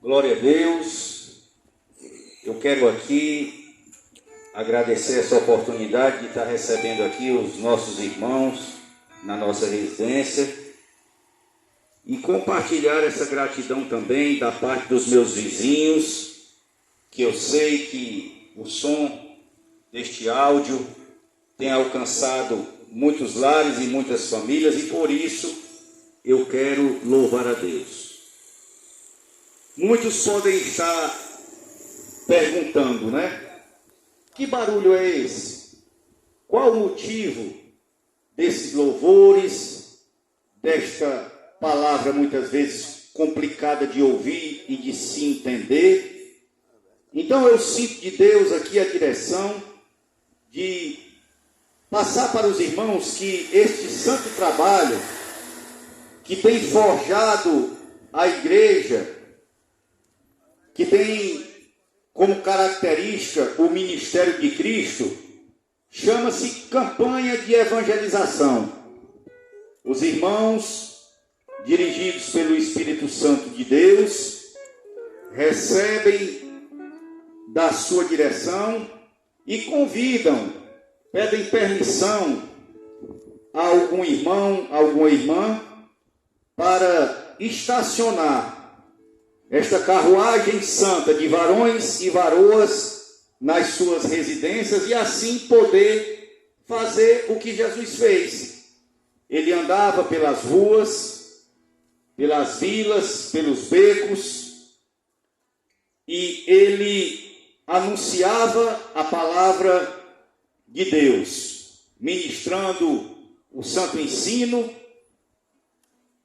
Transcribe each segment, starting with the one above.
Glória a Deus. Eu quero aqui agradecer essa oportunidade de estar recebendo aqui os nossos irmãos na nossa residência e compartilhar essa gratidão também da parte dos meus vizinhos, que eu sei que o som deste áudio tem alcançado muitos lares e muitas famílias, e por isso eu quero louvar a Deus. Muitos podem estar perguntando, né? Que barulho é esse? Qual o motivo desses louvores, desta palavra muitas vezes complicada de ouvir e de se entender? Então eu sinto de Deus aqui a direção de passar para os irmãos que este santo trabalho que tem forjado a igreja, que tem como característica o ministério de Cristo, chama-se campanha de evangelização. Os irmãos, dirigidos pelo Espírito Santo de Deus, recebem da sua direção e convidam, pedem permissão a algum irmão, a alguma irmã, para estacionar esta carruagem santa de varões e varoas nas suas residências e assim poder fazer o que Jesus fez. Ele andava pelas ruas, pelas vilas, pelos becos, e ele anunciava a palavra de Deus, ministrando o santo ensino,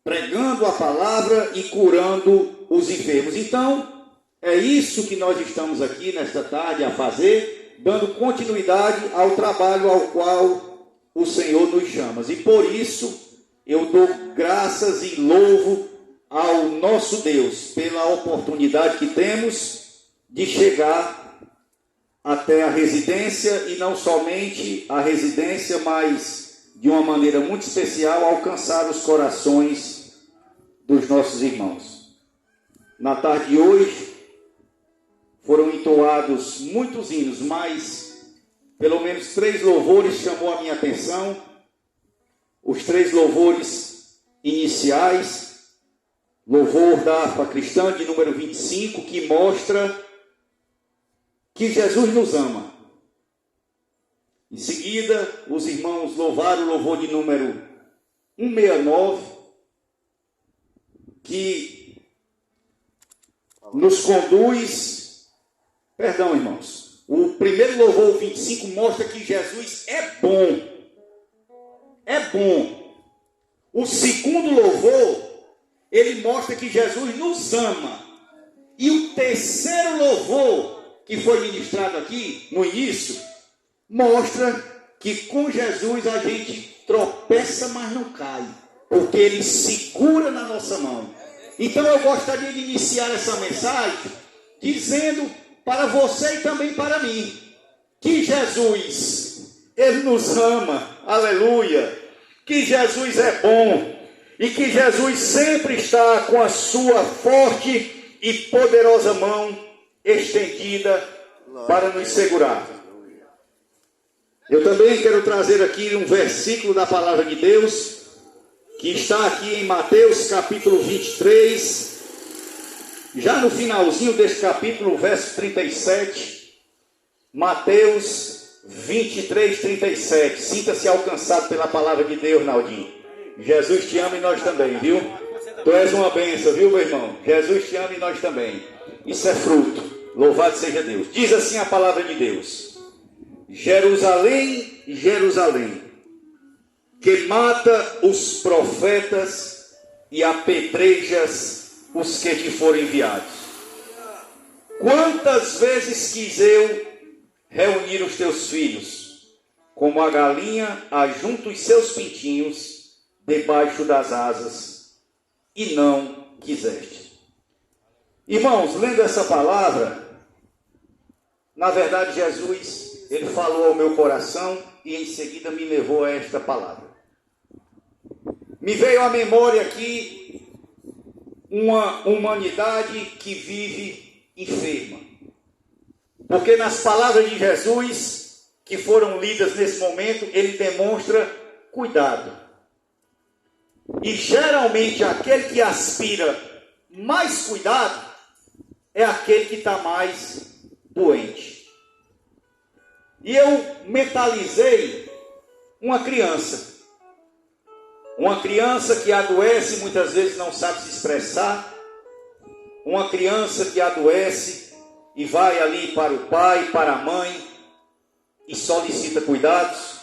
pregando a palavra e curando os enfermos. Então, é isso que nós estamos aqui nesta tarde a fazer, dando continuidade ao trabalho ao qual o Senhor nos chama. E por isso, eu dou graças e louvo ao nosso Deus pela oportunidade que temos de chegar até a residência, e não somente a residência, mas de uma maneira muito especial alcançar os corações dos nossos irmãos. Na tarde de hoje foram entoados muitos hinos, mas pelo menos 3 louvores chamou a minha atenção. Os 3 louvores iniciais: louvor da harpa cristã de número 25, que mostra que Jesus nos ama. Em seguida, os irmãos louvaram o louvor de número 169, que nos conduz, perdão, irmãos, o primeiro louvor, o 25, mostra que Jesus é bom. É bom. O segundo louvor, ele mostra que Jesus nos ama. E o terceiro louvor, que foi ministrado aqui no início, mostra que com Jesus a gente tropeça, mas não cai, porque ele segura na nossa mão. Então eu gostaria de iniciar essa mensagem dizendo para você e também para mim que Jesus, ele nos ama, aleluia, que Jesus é bom e que Jesus sempre está com a sua forte e poderosa mão estendida para nos segurar. Eu também quero trazer aqui um versículo da palavra de Deus, que está aqui em Mateus capítulo 23, já no finalzinho desse capítulo, verso 37, Mateus 23, 37, sinta-se alcançado pela palavra de Deus, Naldinho. Jesus te ama e nós também, viu? Tu és uma bênção, viu, meu irmão? Jesus te ama e nós também. Isso é fruto, louvado seja Deus. Diz assim a palavra de Deus: Jerusalém, Jerusalém, que mata os profetas e apedrejas os que te foram enviados. Quantas vezes quis eu reunir os teus filhos, como a galinha ajunta os seus pintinhos debaixo das asas, e não quiseste. Irmãos, lendo essa palavra, na verdade Jesus, ele falou ao meu coração e em seguida me levou a esta palavra. Me veio à memória aqui uma humanidade que vive enferma. Porque nas palavras de Jesus, que foram lidas nesse momento, ele demonstra cuidado. E geralmente aquele que aspira mais cuidado é aquele que está mais doente. E eu mentalizei uma criança. Uma criança que adoece, muitas vezes não sabe se expressar. Uma criança que adoece e vai ali para o pai, para a mãe e solicita cuidados.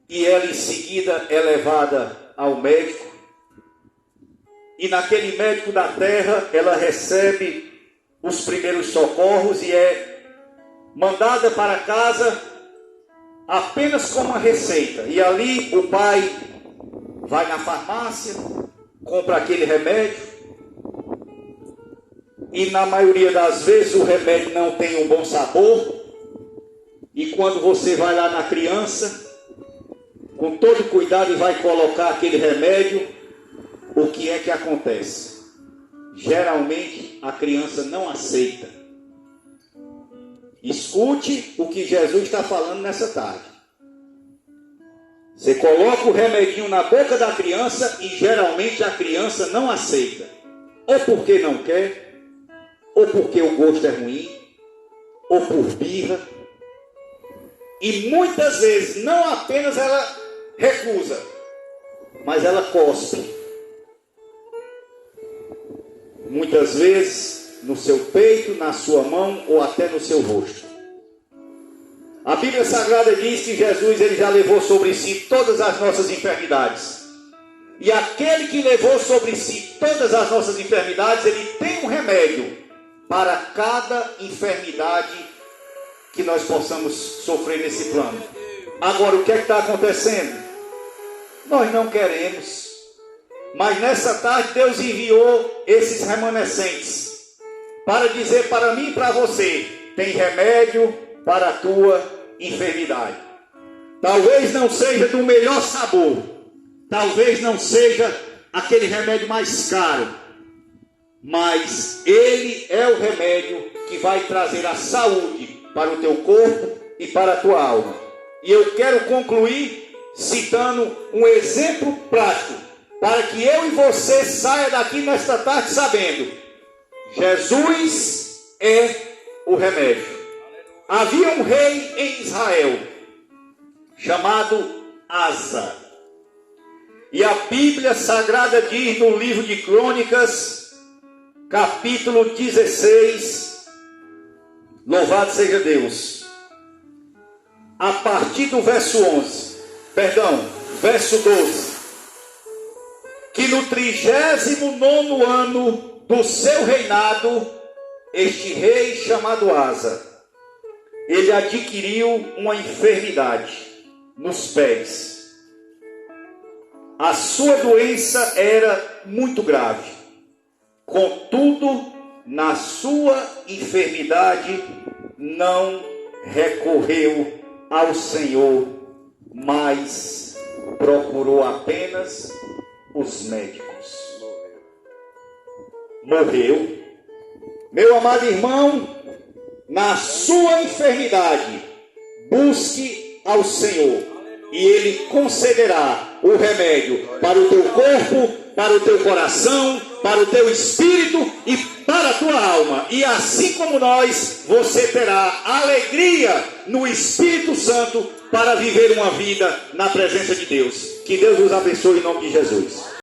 E ela em seguida é levada ao médico. E naquele médico da terra ela recebe os primeiros socorros e é mandada para casa apenas com uma receita. E ali o pai vai na farmácia, compra aquele remédio. E na maioria das vezes o remédio não tem um bom sabor. E quando você vai lá na criança, com todo cuidado, e vai colocar aquele remédio, o que é que acontece? Geralmente a criança não aceita. Escute o que Jesus está falando nessa tarde. Você coloca o remedinho na boca da criança e geralmente a criança não aceita. Ou porque não quer, ou porque o gosto é ruim, ou por birra. E muitas vezes não apenas ela recusa, mas ela cospe. Muitas vezes no seu peito, na sua mão ou até no seu rosto. A Bíblia Sagrada diz que Jesus ele já levou sobre si todas as nossas enfermidades. E aquele que levou sobre si todas as nossas enfermidades, ele tem um remédio para cada enfermidade que nós possamos sofrer nesse plano. Agora, o que é que está acontecendo? Nós não queremos. Mas nessa tarde Deus enviou esses remanescentes para dizer para mim e para você: tem remédio para a tua enfermidade. Talvez não seja do melhor sabor, talvez não seja aquele remédio mais caro, mas ele é o remédio que vai trazer a saúde para o teu corpo e para a tua alma. E eu quero concluir citando um exemplo prático, para que eu e você saia daqui nesta tarde sabendo: Jesus é o remédio. Havia um rei em Israel chamado Asa. E a Bíblia Sagrada diz no livro de Crônicas, capítulo 16, louvado seja Deus, a partir do verso 12, que no 39º ano do seu reinado, este rei chamado Asa, ele adquiriu uma enfermidade nos pés. A sua doença era muito grave. Contudo, na sua enfermidade, não recorreu ao Senhor, mas procurou apenas os médicos. Morreu. Meu amado irmão, na sua enfermidade, busque ao Senhor e Ele concederá o remédio para o teu corpo, para o teu coração, para o teu espírito e para a tua alma. E assim como nós, você terá alegria no Espírito Santo para viver uma vida na presença de Deus. Que Deus os abençoe em nome de Jesus.